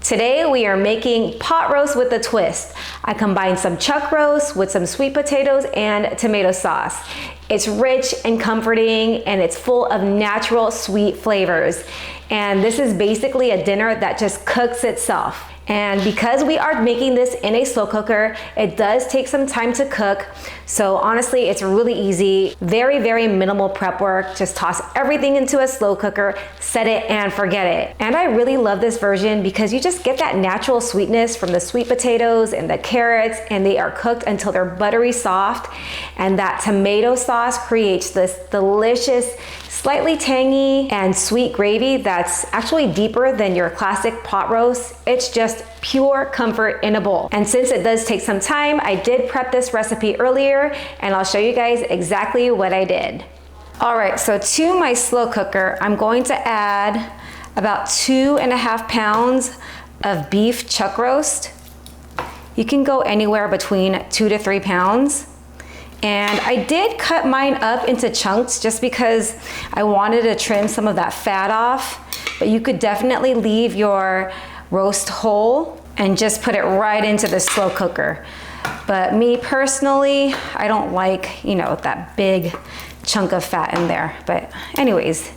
Today we are making pot roast with a twist. I combined some chuck roast with some sweet potatoes and tomato sauce. It's rich and comforting, and it's full of natural sweet flavors. And this is basically a dinner that just cooks itself. And because we are making this in a slow cooker, it does take some time to cook. So honestly, it's really easy, very, very minimal prep work. Just toss everything into a slow cooker, set it and forget it. And I really love this version because you just get that natural sweetness from the sweet potatoes and the carrots, and they are cooked until they're buttery soft. And that tomato sauce creates this delicious, slightly tangy and sweet gravy that's actually deeper than your classic pot roast. It's just pure comfort in a bowl. And since it does take some time, I did prep this recipe earlier, and I'll show you guys exactly what I did. All right, so to my slow cooker, I'm going to add about 2.5 pounds of beef chuck roast. You can go anywhere between 2 to 3 pounds. And I did cut mine up into chunks just because I wanted to trim some of that fat off, but you could definitely leave your roast whole and just put it right into the slow cooker. But me personally, I don't like, that big chunk of fat in there. But anyways,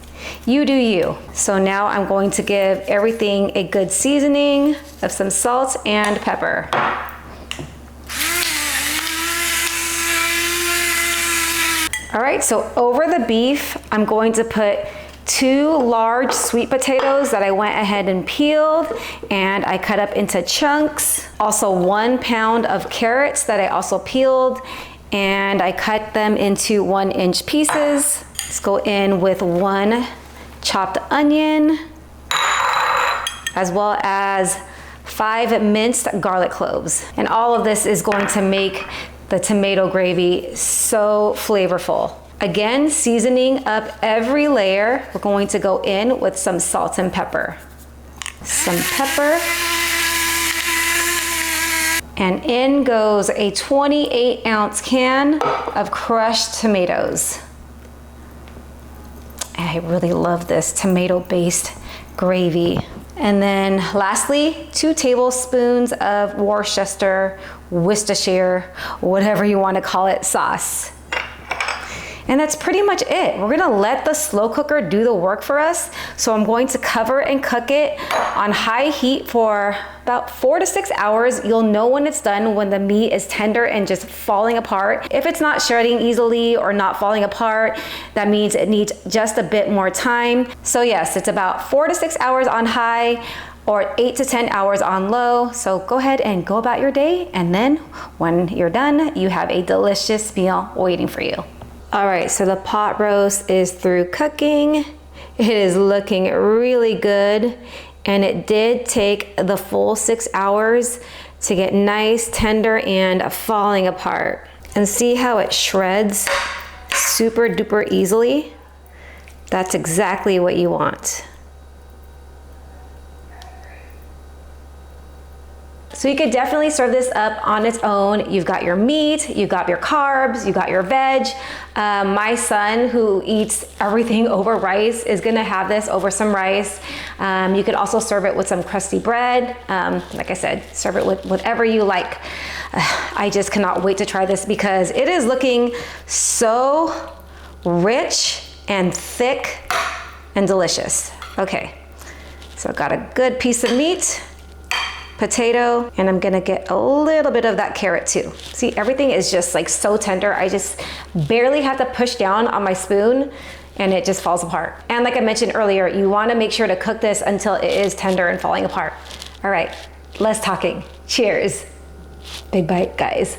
you do you. So now I'm going to give everything a good seasoning of some salt and pepper. All right, so over the beef, I'm going to put 2 large sweet potatoes that I went ahead and peeled and I cut up into chunks. Also 1 pound of carrots that I also peeled, and I cut them into 1-inch pieces. Let's go in with 1 chopped onion, as well as 5 minced garlic cloves. And all of this is going to make the tomato gravy so flavorful. Again, seasoning up every layer. We're going to go in with some salt and pepper. Some pepper. And in goes a 28-ounce can of crushed tomatoes. And I really love this tomato-based gravy. And then lastly, 2 tablespoons of Worcester, Worcestershire, whatever you want to call it, sauce. And that's pretty much it. We're gonna let the slow cooker do the work for us. So I'm going to cover and cook it on high heat for about 4 to 6 hours. You'll know when it's done when the meat is tender and just falling apart. If it's not shredding easily or not falling apart, that means it needs just a bit more time. So yes, it's about 4 to 6 hours on high or 8 to 10 hours on low. So go ahead and go about your day. And then when you're done, you have a delicious meal waiting for you. All right, so the pot roast is through cooking. It is looking really good, and it did take the full 6 hours to get nice, tender, and falling apart. And see how it shreds super duper easily? That's exactly what you want. So you could definitely serve this up on its own. You've got your meat, you've got your carbs, you've got your veg. My son, who eats everything over rice, is gonna have this over some rice. You could also serve it with some crusty bread. Like I said, serve it with whatever you like. I just cannot wait to try this because it is looking so rich and thick and delicious. Okay, so I've got a good piece of meat, potato, and I'm gonna get a little bit of that carrot too. See, everything is just like so tender. I just barely have to push down on my spoon and it just falls apart. And like I mentioned earlier, you wanna make sure to cook this until it is tender and falling apart. All right, less talking. Cheers. Big bite, guys.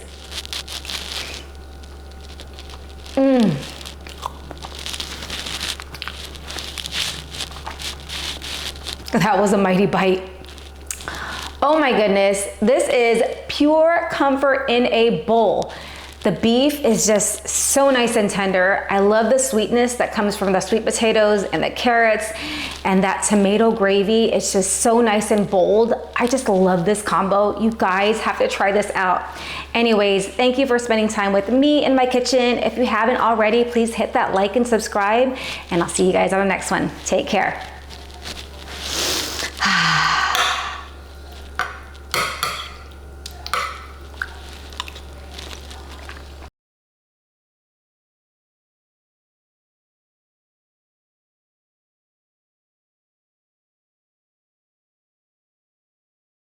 That was a mighty bite. Oh my goodness, this is pure comfort in a bowl. The beef is just so nice and tender. I love the sweetness that comes from the sweet potatoes and the carrots, and that tomato gravy. It's just so nice and bold. I just love this combo. You guys have to try this out. Anyways, thank you for spending time with me in my kitchen. If you haven't already, please hit that like and subscribe, and I'll see you guys on the next one. Take care.